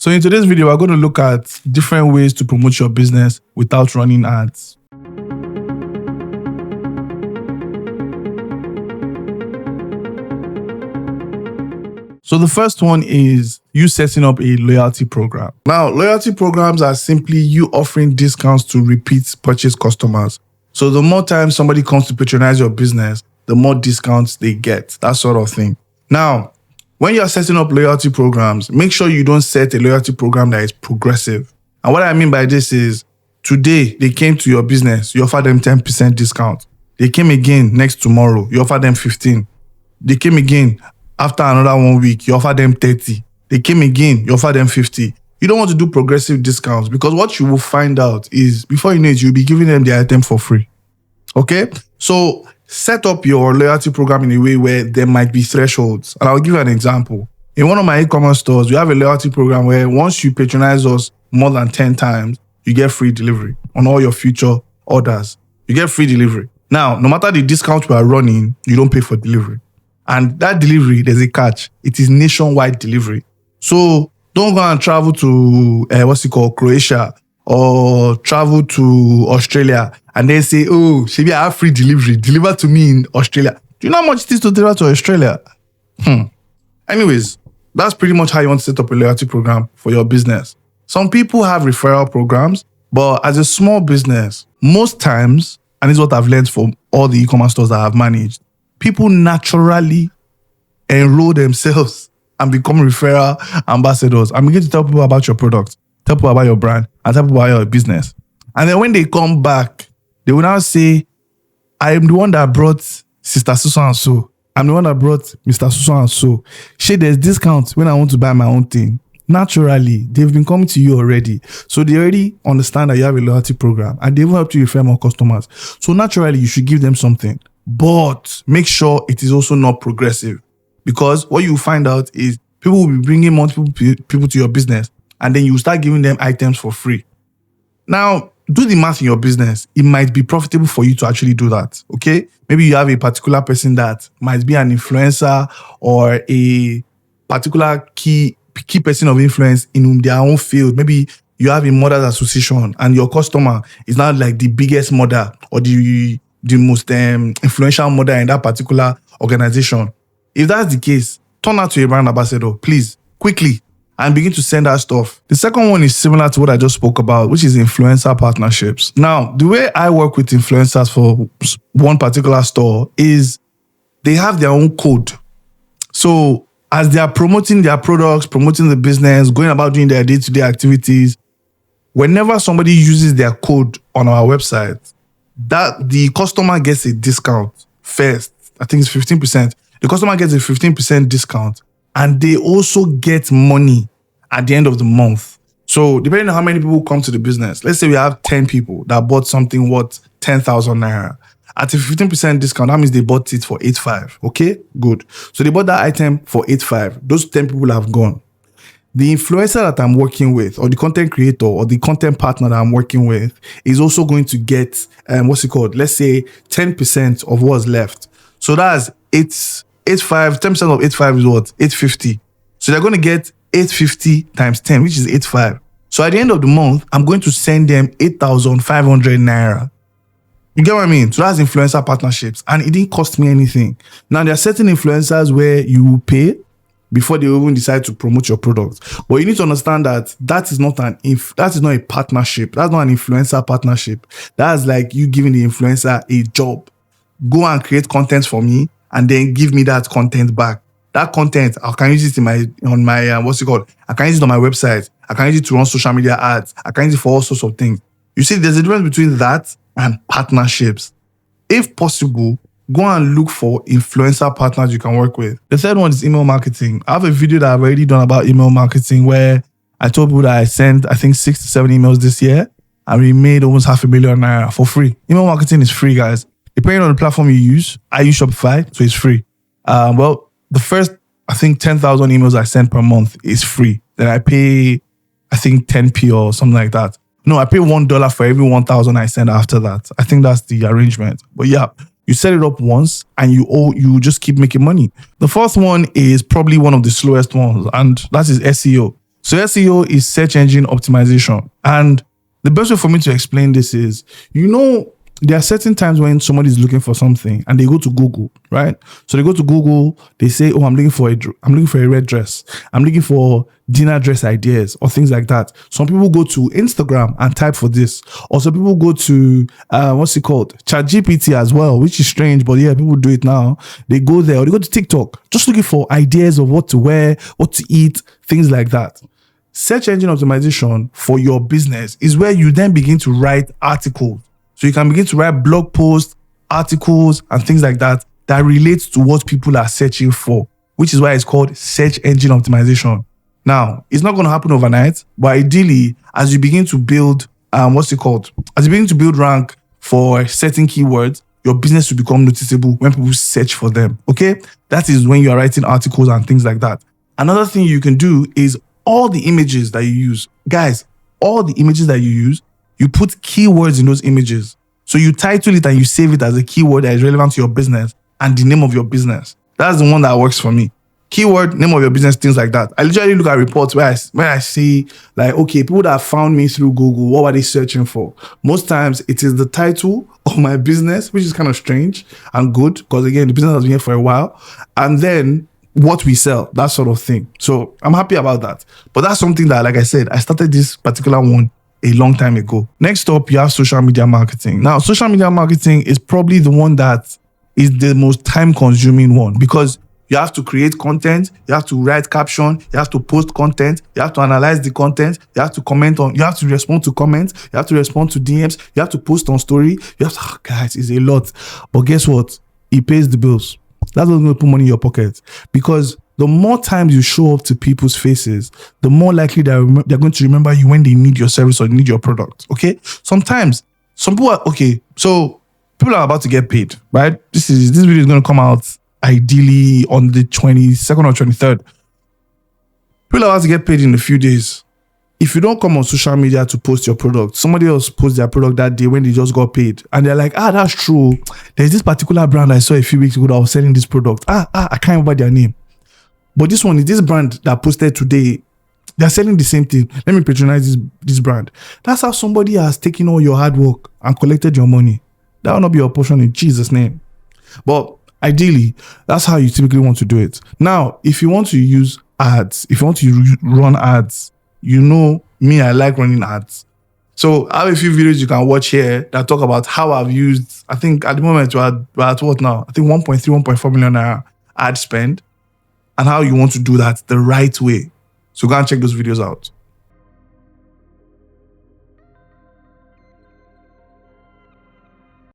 So in today's video, we're going to look at different ways to promote your business without running ads. So the first one is you setting up a loyalty program. Now, loyalty programs are simply you offering discounts to repeat purchase customers. So the more times somebody comes to patronize your business, the more discounts they get, that sort of thing. Now, when you're setting up loyalty programs, make sure you don't set a loyalty program that is progressive. And what I mean by this is, today they came to your business, you offer them 10% discount. They came again next tomorrow, you offer them 15. They came again after another 1 week, you offer them 30. They came again, you offer them 50. You don't want to do progressive discounts because what you will find out is before you know it, you'll be giving them the item for free. Okay? So set up your loyalty program in a way where there might be thresholds. And I'll give you an example. In one of my e-commerce stores, we have a loyalty program where once you patronize us more than 10 times, you get free delivery on all your future orders. You get free delivery. Now, no matter the discount we are running, you don't pay for delivery. And that delivery, there's a catch. It is nationwide delivery. So don't go and travel to, Croatia or travel to Australia and then say, oh, Shebi, I have free delivery. Deliver to me in Australia. Do you know how much it is to deliver to Australia? Anyways, that's pretty much how you want to set up a loyalty program for your business. Some people have referral programs, but as a small business, most times, and this is what I've learned from all the e-commerce stores that I've managed, people naturally enroll themselves and become referral ambassadors and begin to tell people about your product, tell people about your brand, and tell people about your business. And then when they come back, they will now say, I am the one that brought Sister Susan and so. I'm the one that brought Mr. Susan and so. Shey, there's discount when I want to buy my own thing. Naturally, they've been coming to you already. So they already understand that you have a loyalty program and they will help you refer more customers. So naturally, you should give them something. But make sure it is also not progressive, because what you find out is people will be bringing multiple people to your business and then you start giving them items for free. Now, do the math in your business. It might be profitable for you to actually do that, okay? Maybe you have a particular person that might be an influencer or a particular key person of influence in their own field. Maybe you have a mothers association and your customer is not like the biggest mother or the most influential mother in that particular organization. If that's the case, turn out to a brand ambassador, please, quickly, and begin to send that stuff. The second one is similar to what I just spoke about, which is influencer partnerships. Now, the way I work with influencers for one particular store is they have their own code. So as they are promoting their products, promoting the business, going about doing their day-to-day activities, whenever somebody uses their code on our website, that the customer gets a discount first. I think it's 15%. The customer gets a 15% discount and they also get money at the end of the month. So depending on how many people come to the business, let's say we have 10 people that bought something worth 10,000 naira. At a 15% discount, that means they bought it for 8,500. Okay, good. So they bought that item for 8,500. Those 10 people have gone. The influencer that I'm working with, or the content creator, or the content partner that I'm working with, is also going to get, let's say 10% of what's left. So that's 8,500, 10% of 8,500 is what? 850. So they're going to get 850 times 10, which is 8,500. So at the end of the month, I'm going to send them 8,500 naira. You get what I mean? So that's influencer partnerships. And it didn't cost me anything. Now, there are certain influencers where you will pay before they even decide to promote your product. But you need to understand that that is not a partnership. That's not an influencer partnership. That's like you giving the influencer a job. Go and create content for me and then give me that content back. That content, I can use it I can use it on my website. I can use it to run social media ads. I can use it for all sorts of things. You see, there's a difference between that and partnerships. If possible, go and look for influencer partners you can work with. The third one is email marketing. I have a video that I've already done about email marketing where I told people that I sent, I think 6 to 7 emails this year and we made almost 500,000 naira for free. Email marketing is free, guys. Depending on the platform you use, I use Shopify, so it's free. The first, I think 10,000 emails I send per month is free. Then I pay, I think 10p or something like that. No, I pay $1 for every 1,000 I send after that. I think that's the arrangement. But yeah, you set it up once and you just keep making money. The fourth one is probably one of the slowest ones, and that is SEO. So SEO is search engine optimization. And the best way for me to explain this is, there are certain times when somebody is looking for something and they go to Google, right? So they go to Google, they say, I'm looking for a red dress. I'm looking for dinner dress ideas or things like that. Some people go to Instagram and type for this. Or some people go to, ChatGPT as well, which is strange, but yeah, people do it now. They go there or they go to TikTok, just looking for ideas of what to wear, what to eat, things like that. Search engine optimization for your business is where you then begin to write articles. So you can begin to write blog posts, articles, and things like that relates to what people are searching for, which is why it's called search engine optimization. Now, it's not going to happen overnight, but ideally, as you begin to build, as you begin to build rank for certain keywords, your business will become noticeable when people search for them. Okay? That is when you are writing articles and things like that. Another thing you can do is all the images that you use. Guys, all the images that you use, you put keywords in those images. So you title it and you save it as a keyword that is relevant to your business and the name of your business. That's the one that works for me. Keyword, name of your business, things like that. I literally look at reports where I see, like, okay, people that found me through Google, what were they searching for? Most times it is the title of my business, which is kind of strange and good because, again, the business has been here for a while. And then what we sell, that sort of thing. So I'm happy about that. But that's something that, like I said, I started this particular one a long time ago. Next up, you have social media marketing. Now, social media marketing is probably the one that is the most time-consuming one because you have to create content, you have to write caption, you have to post content, you have to analyze the content, you have to you have to respond to comments, you have to respond to DMs, you have to post on story. Guys, it's a lot. But guess what? It pays the bills. That's not going to put money in your pocket because the more times you show up to people's faces, the more likely they're going to remember you when they need your service or need your product. Okay? Sometimes, some people are, okay, so people are about to get paid, right? This video is going to come out ideally on the 22nd or 23rd. People are about to get paid in a few days. If you don't come on social media to post your product, somebody else posts their product that day when they just got paid. And they're like, that's true. There's this particular brand I saw a few weeks ago that was selling this product. I can't remember their name. But this one is this brand that posted today. They're selling the same thing. Let me patronize this brand. That's how somebody has taken all your hard work and collected your money. That will not be your portion in Jesus' name. But ideally, that's how you typically want to do it. Now, if you want to use ads, if you want to run ads, you know me, I like running ads. So I have a few videos you can watch here that talk about how I've used, I think at the moment we're at what now? I think 1.3, 1.4 million naira ad spend and how you want to do that the right way. So go and check those videos out.